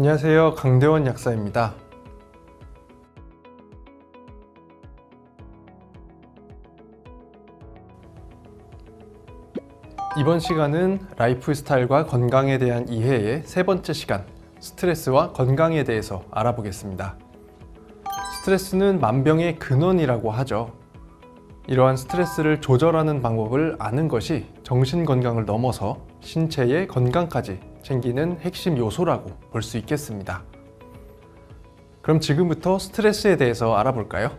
안녕하세요. 강대원 약사입니다. 이번 시간은 라이프 스타일과 건강에 대한 이해의 세 번째 시간, 스트레스와 건강에 대해서 알아보겠습니다. 스트레스는 만병의 근원이라고 하죠. 이러한 스트레스를 조절하는 방법을 아는 것이 정신 건강을 넘어서 신체의 건강까지 챙기는 핵심 요소라고 볼 수 있겠습니다. 그럼 지금부터 스트레스에 대해서 알아볼까요?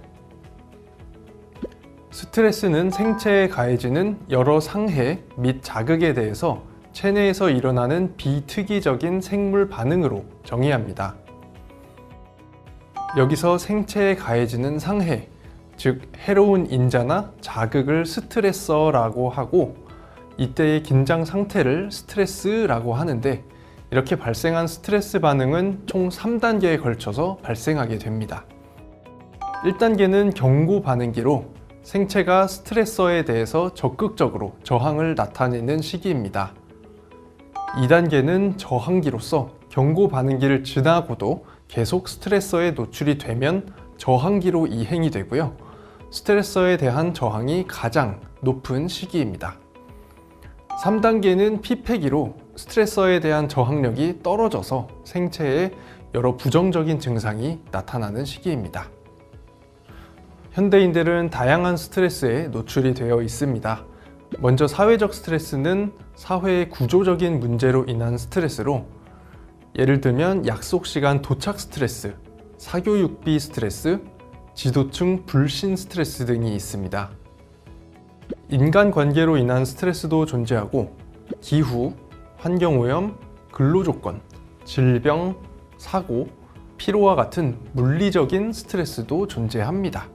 스트레스는 생체에 가해지는 여러 상해 및 자극에 대해서 체내에서 일어나는 비특이적인 생물 반응으로 정의합니다. 여기서 생체에 가해지는 상해, 즉 해로운 인자나 자극을 스트레서라고 하고, 이때의 긴장 상태를 스트레스라고 하는데, 이렇게 발생한 스트레스 반응은 총 3단계에 걸쳐서 발생하게 됩니다. 1단계는 경고 반응기로 생체가 스트레서에 대해서 적극적으로 저항을 나타내는 시기입니다. 2단계는 저항기로서 경고 반응기를 지나고도 계속 스트레서에 노출이 되면 저항기로 이행이 되고요. 스트레서에 대한 저항이 가장 높은 시기입니다. 3단계는 피폐기로 스트레서에 대한 저항력이 떨어져서 생체에 여러 부정적인 증상이 나타나는 시기입니다. 현대인들은 다양한 스트레스에 노출이 되어 있습니다. 먼저 사회적 스트레스는 사회의 구조적인 문제로 인한 스트레스로, 예를 들면 약속 시간 도착 스트레스, 사교육비 스트레스, 지도층 불신 스트레스 등이 있습니다. 인간관계로 인한 스트레스도 존재하고, 기후, 환경오염, 근로조건, 질병, 사고, 피로와 같은 물리적인 스트레스도 존재합니다.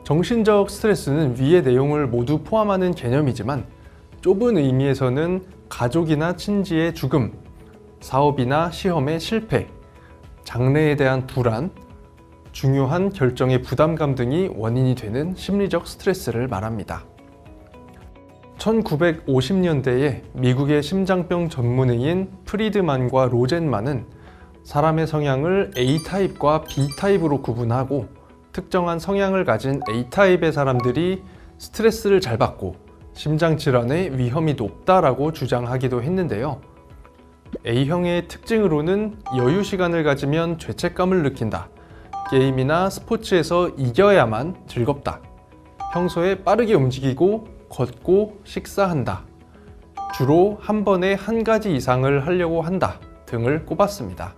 정신적 스트레스는 위의 내용을 모두 포함하는 개념이지만, 좁은 의미에서는 가족이나 친지의 죽음, 사업이나 시험의 실패, 장래에 대한 불안, 중요한 결정의 부담감 등이 원인이 되는 심리적 스트레스를 말합니다. 1950년대에 미국의 심장병 전문의인 프리드만과 로젠만은 사람의 성향을 A타입과 B타입으로 구분하고, 특정한 성향을 가진 A타입의 사람들이 스트레스를 잘 받고 심장질환의 위험이 높다라고 주장하기도 했는데요. A형의 특징으로는 여유 시간을 가지면 죄책감을 느낀다, 게임이나 스포츠에서 이겨야만 즐겁다, 평소에 빠르게 움직이고 걷고 식사한다, 주로 한 번에 한 가지 이상을 하려고 한다 등을 꼽았습니다.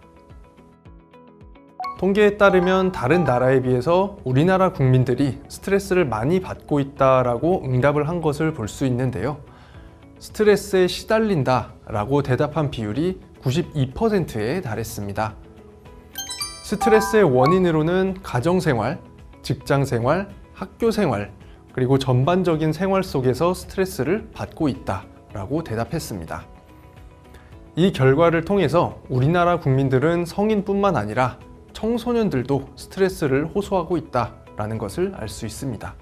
통계에 따르면 다른 나라에 비해서 우리나라 국민들이 스트레스를 많이 받고 있다라고 응답을 한 것을 볼 수 있는데요. 스트레스에 시달린다 라고 대답한 비율이 92%에 달했습니다. 스트레스의 원인으로는 가정생활, 직장생활, 학교생활, 그리고 전반적인 생활 속에서 스트레스를 받고 있다 라고 대답했습니다. 이 결과를 통해서 우리나라 국민들은 성인뿐만 아니라 청소년들도 스트레스를 호소하고 있다라는 것을 알 수 있습니다.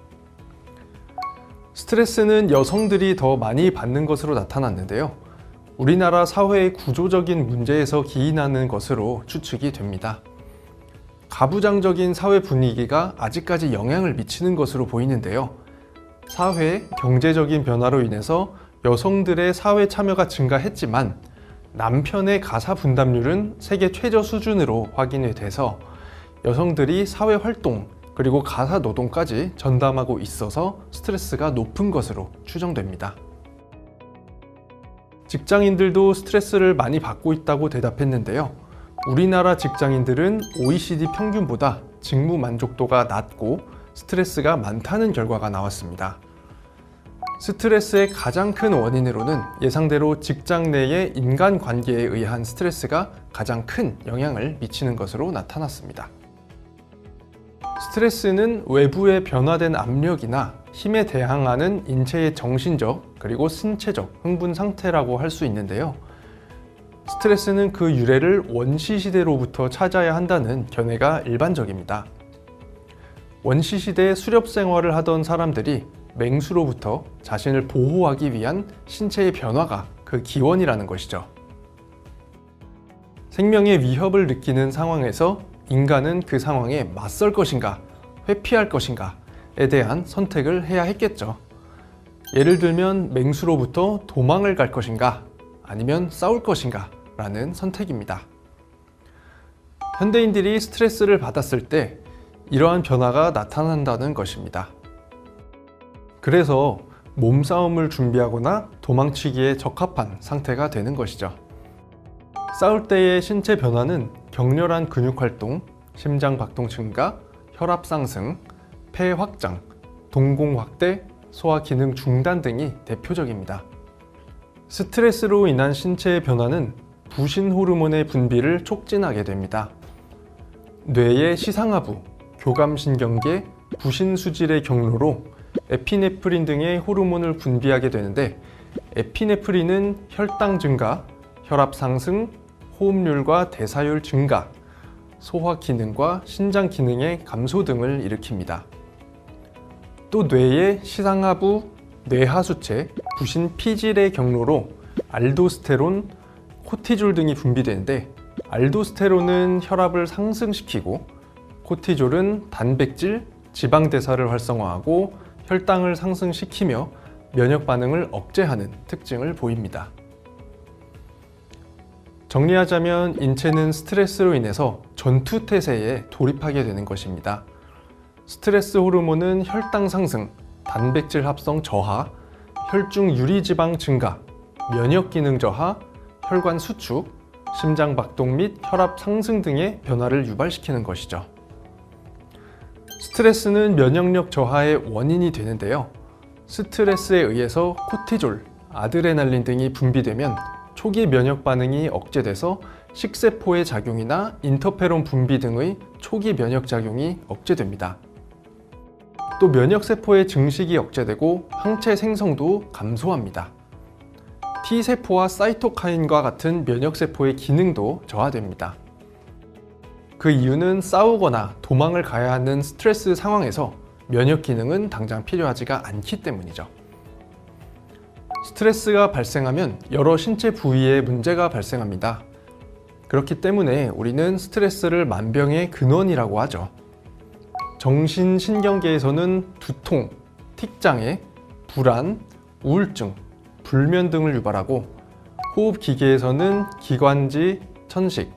스트레스는 여성들이 더 많이 받는 것으로 나타났는데요. 우리나라 사회의 구조적인 문제에서 기인하는 것으로 추측이 됩니다. 가부장적인 사회 분위기가 아직까지 영향을 미치는 것으로 보이는데요. 사회, 경제적인 변화로 인해서 여성들의 사회 참여가 증가했지만 남편의 가사 분담률은 세계 최저 수준으로 확인이 돼서 여성들이 사회 활동 그리고 가사 노동까지 전담하고 있어서 스트레스가 높은 것으로 추정됩니다. 직장인들도 스트레스를 많이 받고 있다고 대답했는데요. 우리나라 직장인들은 OECD 평균보다 직무 만족도가 낮고 스트레스가 많다는 결과가 나왔습니다. 스트레스의 가장 큰 원인으로는 예상대로 직장 내의 인간관계에 의한 스트레스가 가장 큰 영향을 미치는 것으로 나타났습니다. 스트레스는 외부의 변화된 압력이나 힘에 대항하는 인체의 정신적 그리고 신체적 흥분 상태라고 할 수 있는데요. 스트레스는 그 유래를 원시시대로부터 찾아야 한다는 견해가 일반적입니다. 원시시대 수렵 생활을 하던 사람들이 맹수로부터 자신을 보호하기 위한 신체의 변화가 그 기원이라는 것이죠. 생명의 위협을 느끼는 상황에서 인간은 그 상황에 맞설 것인가, 회피할 것인가에 대한 선택을 해야 했겠죠. 예를 들면 맹수로부터 도망을 갈 것인가, 아니면 싸울 것인가 라는 선택입니다. 현대인들이 스트레스를 받았을 때 이러한 변화가 나타난다는 것입니다. 그래서 몸싸움을 준비하거나 도망치기에 적합한 상태가 되는 것이죠. 싸울 때의 신체 변화는 격렬한 근육 활동, 심장 박동 증가, 혈압 상승, 폐 확장, 동공 확대, 소화 기능 중단 등이 대표적입니다. 스트레스로 인한 신체의 변화는 부신 호르몬의 분비를 촉진하게 됩니다. 뇌의 시상하부, 교감신경계, 부신 수질의 경로로 에피네프린 등의 호르몬을 분비하게 되는데, 에피네프린은 혈당 증가, 혈압 상승, 호흡률과 대사율 증가, 소화 기능과 신장 기능의 감소 등을 일으킵니다. 또 뇌의 시상하부, 뇌하수체, 부신 피질의 경로로 알도스테론, 코티졸 등이 분비되는데, 알도스테론은 혈압을 상승시키고 코티졸은 단백질, 지방 대사를 활성화하고 혈당을 상승시키며 면역 반응을 억제하는 특징을 보입니다. 정리하자면 인체는 스트레스로 인해서 전투태세에 돌입하게 되는 것입니다. 스트레스 호르몬은 혈당 상승, 단백질 합성 저하, 혈중 유리지방 증가, 면역 기능 저하, 혈관 수축, 심장 박동 및 혈압 상승 등의 변화를 유발시키는 것이죠. 스트레스는 면역력 저하의 원인이 되는데요. 스트레스에 의해서 코티졸, 아드레날린 등이 분비되면 초기 면역 반응이 억제돼서 식세포의 작용이나 인터페론 분비 등의 초기 면역 작용이 억제됩니다. 또 면역세포의 증식이 억제되고 항체 생성도 감소합니다. T세포와 사이토카인과 같은 면역세포의 기능도 저하됩니다. 그 이유는 싸우거나 도망을 가야 하는 스트레스 상황에서 면역 기능은 당장 필요하지가 않기 때문이죠. 스트레스가 발생하면 여러 신체 부위에 문제가 발생합니다. 그렇기 때문에 우리는 스트레스를 만병의 근원이라고 하죠. 정신신경계에서는 두통, 틱장애, 불안, 우울증, 불면 등을 유발하고, 호흡기계에서는 기관지, 천식,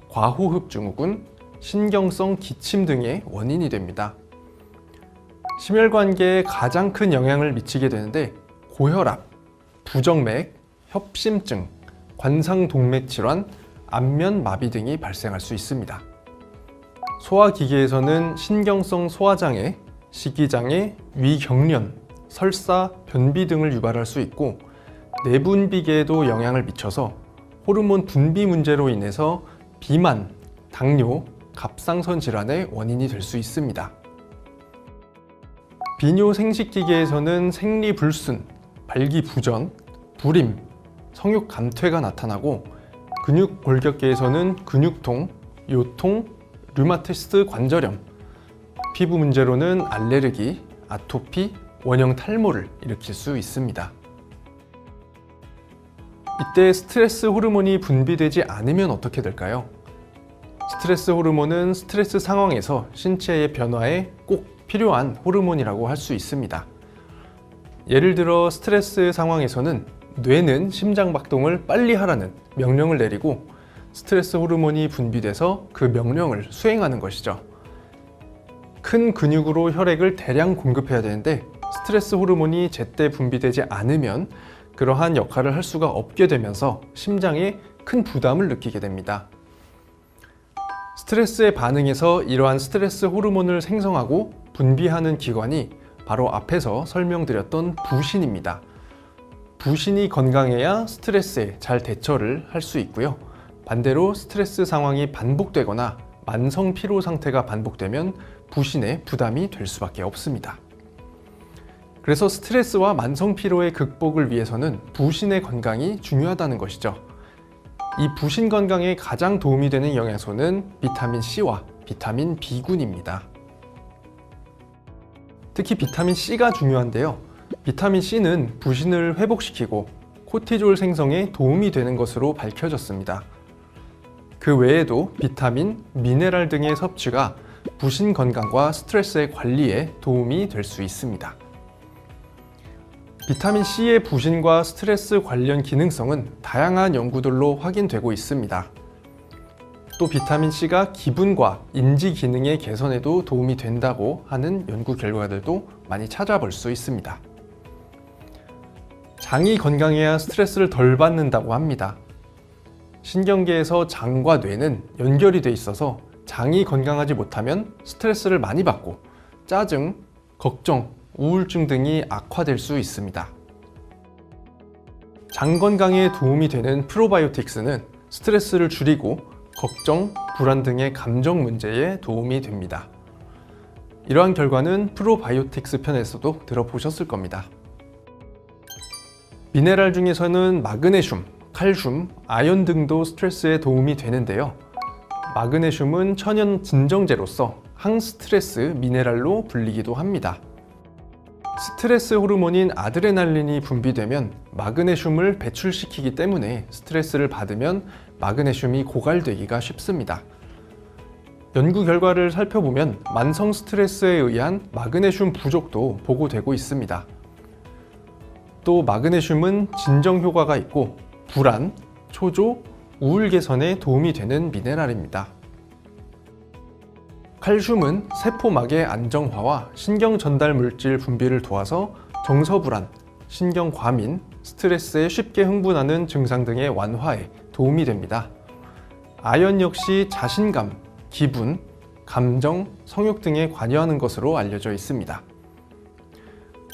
과호흡 증후군, 신경성 기침 등의 원인이 됩니다. 심혈관계에 가장 큰 영향을 미치게 되는데, 고혈압, 부정맥, 협심증, 관상동맥 질환, 안면 마비 등이 발생할 수 있습니다. 소화기계에서는 신경성 소화장애, 식이장애, 위경련, 설사, 변비 등을 유발할 수 있고, 내분비계에도 영향을 미쳐서 호르몬 분비 문제로 인해서 비만, 당뇨, 갑상선 질환의 원인이 될 수 있습니다. 비뇨생식기계에서는 생리불순, 발기부전, 불임, 성욕 감퇴가 나타나고, 근육골격계에서는 근육통, 요통, 류마티스 관절염, 피부 문제로는 알레르기, 아토피, 원형 탈모를 일으킬 수 있습니다. 이때 스트레스 호르몬이 분비되지 않으면 어떻게 될까요? 스트레스 호르몬은 스트레스 상황에서 신체의 변화에 꼭 필요한 호르몬이라고 할 수 있습니다. 예를 들어 스트레스 상황에서는 뇌는 심장 박동을 빨리 하라는 명령을 내리고, 스트레스 호르몬이 분비돼서 그 명령을 수행하는 것이죠. 큰 근육으로 혈액을 대량 공급해야 되는데, 스트레스 호르몬이 제때 분비되지 않으면 그러한 역할을 할 수가 없게 되면서 심장에 큰 부담을 느끼게 됩니다. 스트레스에 반응해서 이러한 스트레스 호르몬을 생성하고 분비하는 기관이 바로 앞에서 설명드렸던 부신입니다. 부신이 건강해야 스트레스에 잘 대처를 할 수 있고요. 반대로 스트레스 상황이 반복되거나 만성 피로 상태가 반복되면 부신에 부담이 될 수밖에 없습니다. 그래서 스트레스와 만성 피로의 극복을 위해서는 부신의 건강이 중요하다는 것이죠. 이 부신 건강에 가장 도움이 되는 영양소는 비타민 C와 비타민 B군입니다. 특히 비타민 C가 중요한데요. 비타민 C는 부신을 회복시키고 코티졸 생성에 도움이 되는 것으로 밝혀졌습니다. 그 외에도 비타민, 미네랄 등의 섭취가 부신 건강과 스트레스의 관리에 도움이 될 수 있습니다. 비타민 C의 부신과 스트레스 관련 기능성은 다양한 연구들로 확인되고 있습니다. 또 비타민 C가 기분과 인지 기능의 개선에도 도움이 된다고 하는 연구 결과들도 많이 찾아볼 수 있습니다. 장이 건강해야 스트레스를 덜 받는다고 합니다. 신경계에서 장과 뇌는 연결이 돼 있어서 장이 건강하지 못하면 스트레스를 많이 받고 짜증, 걱정, 우울증 등이 악화될 수 있습니다. 장 건강에 도움이 되는 프로바이오틱스는 스트레스를 줄이고 걱정, 불안 등의 감정 문제에 도움이 됩니다. 이러한 결과는 프로바이오틱스 편에서도 들어보셨을 겁니다. 미네랄 중에서는 마그네슘, 칼슘, 아연 등도 스트레스에 도움이 되는데요. 마그네슘은 천연 진정제로서 항스트레스 미네랄로 불리기도 합니다. 스트레스 호르몬인 아드레날린이 분비되면 마그네슘을 배출시키기 때문에 스트레스를 받으면 마그네슘이 고갈되기가 쉽습니다. 연구 결과를 살펴보면 만성 스트레스에 의한 마그네슘 부족도 보고되고 있습니다. 또 마그네슘은 진정 효과가 있고 불안, 초조, 우울 개선에 도움이 되는 미네랄입니다. 칼슘은 세포막의 안정화와 신경 전달 물질 분비를 도와서 정서불안, 신경 과민, 스트레스에 쉽게 흥분하는 증상 등의 완화에 도움이 됩니다. 아연 역시 자신감, 기분, 감정, 성욕 등에 관여하는 것으로 알려져 있습니다.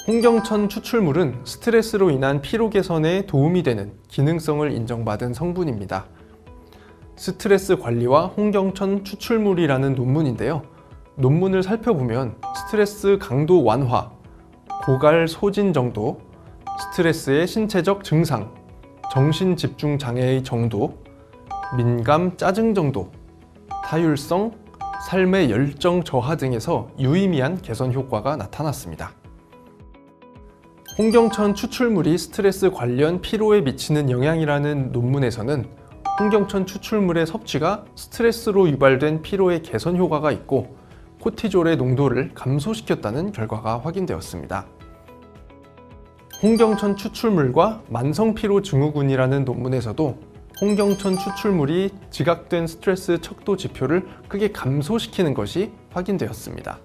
홍경천 추출물은 스트레스로 인한 피로 개선에 도움이 되는 기능성을 인정받은 성분입니다. 스트레스 관리와 홍경천 추출물이라는 논문인데요. 논문을 살펴보면 스트레스 강도 완화, 고갈 소진 정도, 스트레스의 신체적 증상, 정신 집중 장애의 정도, 민감 짜증 정도, 타율성, 삶의 열정 저하 등에서 유의미한 개선 효과가 나타났습니다. 홍경천 추출물이 스트레스 관련 피로에 미치는 영향이라는 논문에서는 홍경천 추출물의 섭취가 스트레스로 유발된 피로의 개선 효과가 있고 코티졸의 농도를 감소시켰다는 결과가 확인되었습니다. 홍경천 추출물과 만성피로 증후군이라는 논문에서도 홍경천 추출물이 지각된 스트레스 척도 지표를 크게 감소시키는 것이 확인되었습니다.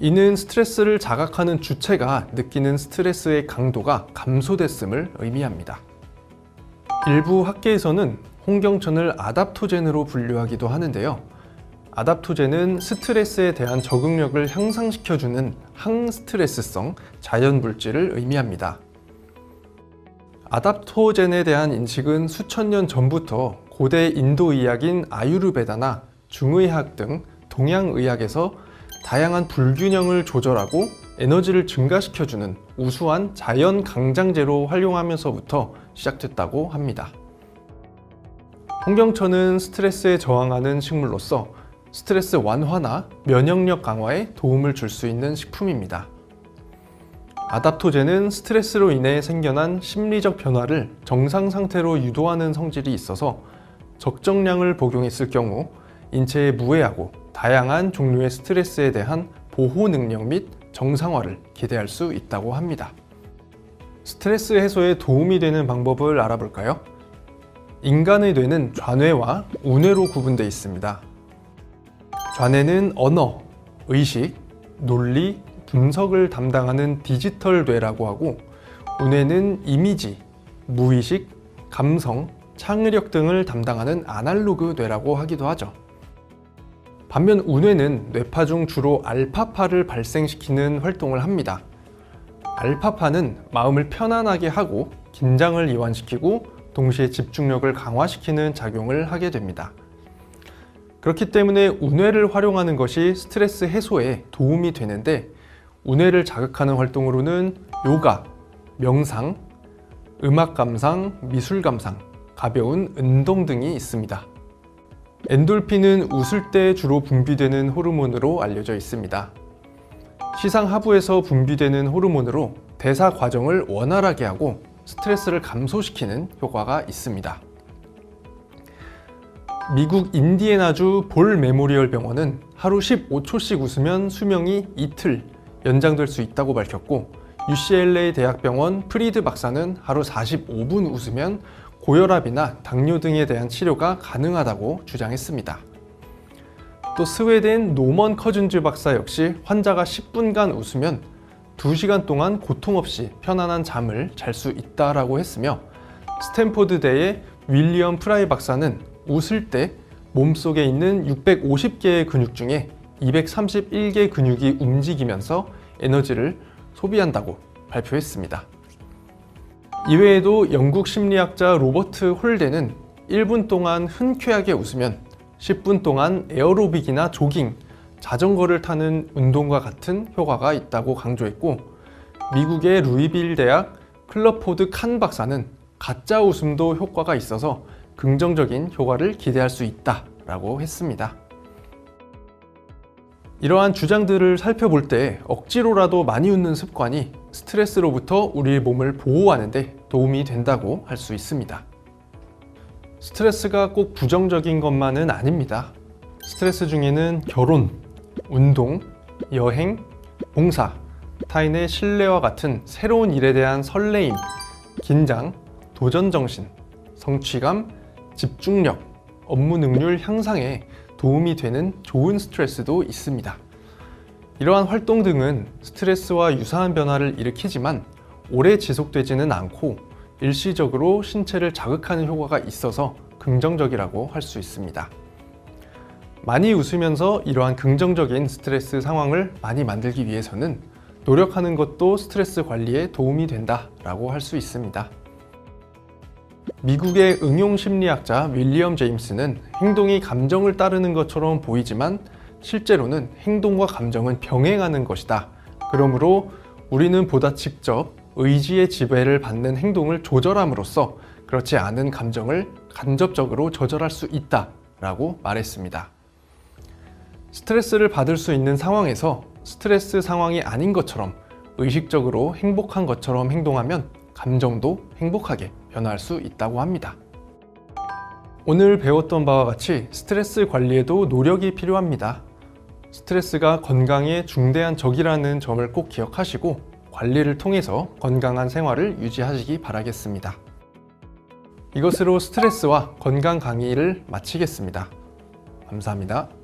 이는 스트레스를 자각하는 주체가 느끼는 스트레스의 강도가 감소됐음을 의미합니다. 일부 학계에서는 홍경천을 아답토젠으로 분류하기도 하는데요. 아답토젠은 스트레스에 대한 적응력을 향상시켜주는 항스트레스성 자연물질을 의미합니다. 아답토젠에 대한 인식은 수천 년 전부터 고대 인도 의학인 아유르베다나 중의학 등 동양의학에서 다양한 불균형을 조절하고 에너지를 증가시켜주는 우수한 자연 강장제로 활용하면서부터 시작됐다고 합니다. 홍경천은 스트레스에 저항하는 식물로서 스트레스 완화나 면역력 강화에 도움을 줄 수 있는 식품입니다. 아답토젠은 스트레스로 인해 생겨난 심리적 변화를 정상 상태로 유도하는 성질이 있어서 적정량을 복용했을 경우 인체에 무해하고 다양한 종류의 스트레스에 대한 보호 능력 및 정상화를 기대할 수 있다고 합니다. 스트레스 해소에 도움이 되는 방법을 알아볼까요? 인간의 뇌는 좌뇌와 우뇌로 구분되어 있습니다. 좌뇌는 언어, 의식, 논리, 분석을 담당하는 디지털 뇌라고 하고 우뇌는 이미지, 무의식, 감성, 창의력 등을 담당하는 아날로그 뇌라고 하기도 하죠. 반면 우뇌는 뇌파 중 주로 알파파를 발생시키는 활동을 합니다. 알파파는 마음을 편안하게 하고 긴장을 이완시키고 동시에 집중력을 강화시키는 작용을 하게 됩니다. 그렇기 때문에 우뇌를 활용하는 것이 스트레스 해소에 도움이 되는데 우뇌를 자극하는 활동으로는 요가, 명상, 음악 감상, 미술 감상, 가벼운 운동 등이 있습니다. 엔돌핀은 웃을 때 주로 분비되는 호르몬으로 알려져 있습니다. 시상 하부에서 분비되는 호르몬으로 대사 과정을 원활하게 하고 스트레스를 감소시키는 효과가 있습니다. 미국 인디애나주 볼 메모리얼 병원은 하루 15초씩 웃으면 수명이 이틀 연장될 수 있다고 밝혔고, UCLA 대학병원 프리드 박사는 하루 45분 웃으면 고혈압이나 당뇨 등에 대한 치료가 가능하다고 주장했습니다. 또 스웨덴 노먼 커즌즈 박사 역시 환자가 10분간 웃으면 2시간 동안 고통 없이 편안한 잠을 잘 수 있다라고 했으며, 스탠포드대의 윌리엄 프라이 박사는 웃을 때 몸속에 있는 650개의 근육 중에 231개 근육이 움직이면서 에너지를 소비한다고 발표했습니다. 이외에도 영국 심리학자 로버트 홀데는 1분 동안 흔쾌하게 웃으면 10분 동안 에어로빅이나 조깅, 자전거를 타는 운동과 같은 효과가 있다고 강조했고, 미국의 루이빌 대학 클러포드 칸 박사는 가짜 웃음도 효과가 있어서 긍정적인 효과를 기대할 수 있다라고 했습니다. 이러한 주장들을 살펴볼 때 억지로라도 많이 웃는 습관이 스트레스로부터 우리 몸을 보호하는 데 도움이 된다고 할 수 있습니다. 스트레스가 꼭 부정적인 것만은 아닙니다. 스트레스 중에는 결혼, 운동, 여행, 봉사, 타인의 신뢰와 같은 새로운 일에 대한 설레임, 긴장, 도전정신, 성취감, 집중력, 업무 능률 향상에 도움이 되는 좋은 스트레스도 있습니다. 이러한 활동 등은 스트레스와 유사한 변화를 일으키지만 오래 지속되지는 않고 일시적으로 신체를 자극하는 효과가 있어서 긍정적이라고 할 수 있습니다. 많이 웃으면서 이러한 긍정적인 스트레스 상황을 많이 만들기 위해서는 노력하는 것도 스트레스 관리에 도움이 된다라고 할 수 있습니다. 미국의 응용심리학자 윌리엄 제임스는 행동이 감정을 따르는 것처럼 보이지만 실제로는 행동과 감정은 병행하는 것이다. 그러므로 우리는 보다 직접 의지의 지배를 받는 행동을 조절함으로써 그렇지 않은 감정을 간접적으로 조절할 수 있다라고 말했습니다. 스트레스를 받을 수 있는 상황에서 스트레스 상황이 아닌 것처럼 의식적으로 행복한 것처럼 행동하면 감정도 행복하게 변화할 수 있다고 합니다. 오늘 배웠던 바와 같이 스트레스 관리에도 노력이 필요합니다. 스트레스가 건강에 중대한 적이라는 점을 꼭 기억하시고 관리를 통해서 건강한 생활을 유지하시기 바라겠습니다. 이것으로 스트레스와 건강 강의를 마치겠습니다. 감사합니다.